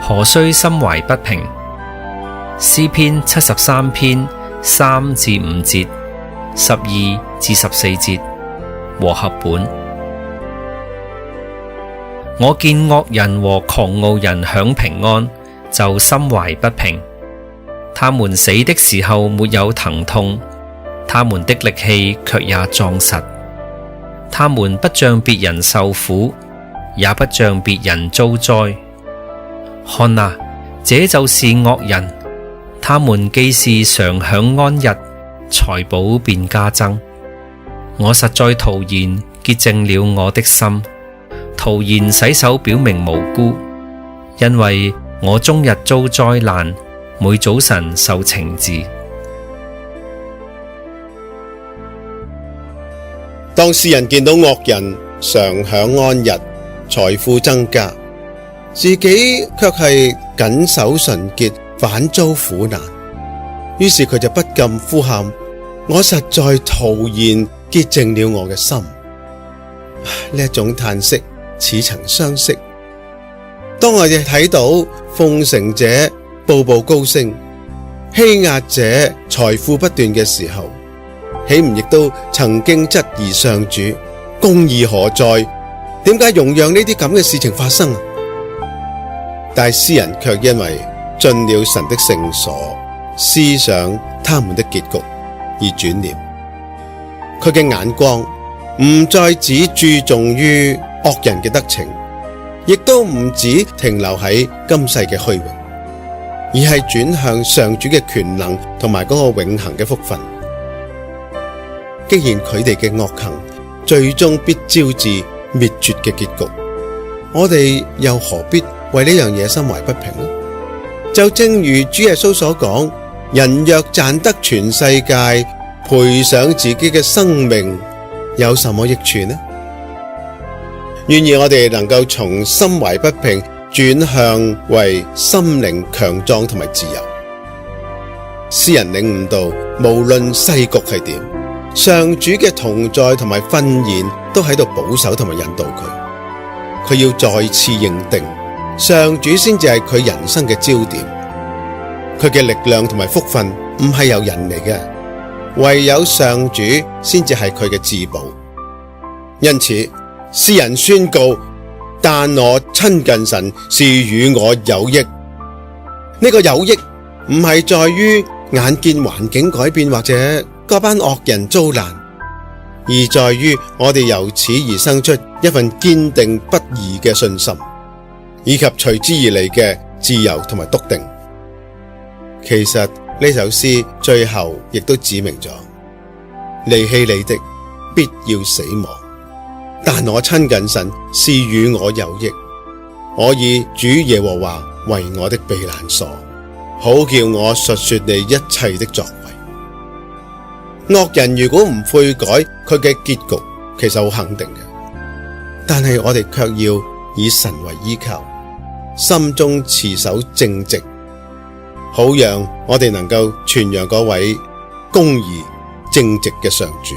何須心懷不平？詩篇73篇3至5節、12至14節，和合本。我見惡人和狂傲人享平安，就心懷不平。他們死的時候沒有疼痛，他們的力氣卻也壯實。他們不像別人受苦，也不像別人遭災。看啊，這就是惡人，他們既是常享安逸，財寶便加增。我實在徒然潔淨了我的心，徒然洗手表明無辜，因為我終日遭災難，每早晨受懲治。當詩人見到惡人常享安逸，財富增加，自己卻係謹守純潔，反遭苦難，於是佢就不禁呼喊：我實在徒然潔淨了我嘅心。呢一種嘆息似曾相識。當我哋睇到奉承者步步高升，欺壓者財富不斷嘅時候，豈唔亦都曾經質疑上主公義何在？點解容讓呢啲咁嘅事情發生啊？但詩人卻因為進了神的聖所，思想他們的結局而轉念。佢嘅眼光唔再只注重於惡人嘅得逞，亦都唔只停留喺今世嘅虛榮，而係轉向上主嘅權能同埋嗰個永恆嘅福分。既然佢哋嘅惡行最終必招致滅絕嘅結局，我哋又何必為呢樣嘢心懷不平呢？就正如主耶穌所講，人若賺得全世界，賠上自己嘅生命，有什麼益處呢？願意我哋能夠從心懷不平轉向為心靈強壯同埋自由。詩人領悟到，無論世局係點，上主嘅同在同埋訓言都喺度保守同埋引導佢。佢要再次認定，上主先至係佢人生嘅焦點。佢嘅力量同埋福分唔係由人嚟嘅，唯有上主先至係佢嘅至寶。因此，詩人宣告：但我親近神是與我有益。呢個有益唔係在於眼見環境改變或者嗰班惡人遭難，而在於我哋由此而生出一份堅定不移嘅信心，以及隨之而嚟嘅自由同埋篤定。其實呢首詩最後亦都指明咗，離棄你的必要死亡，但我親近神是與我有益。我以主耶和華為我的避難所，好叫我述說你一切的作為。惡人如果唔悔改，佢嘅結局其實好肯定嘅，但係我哋卻要以神為依靠，心中持守正直，好讓我哋能夠傳揚嗰位公義正直嘅上主。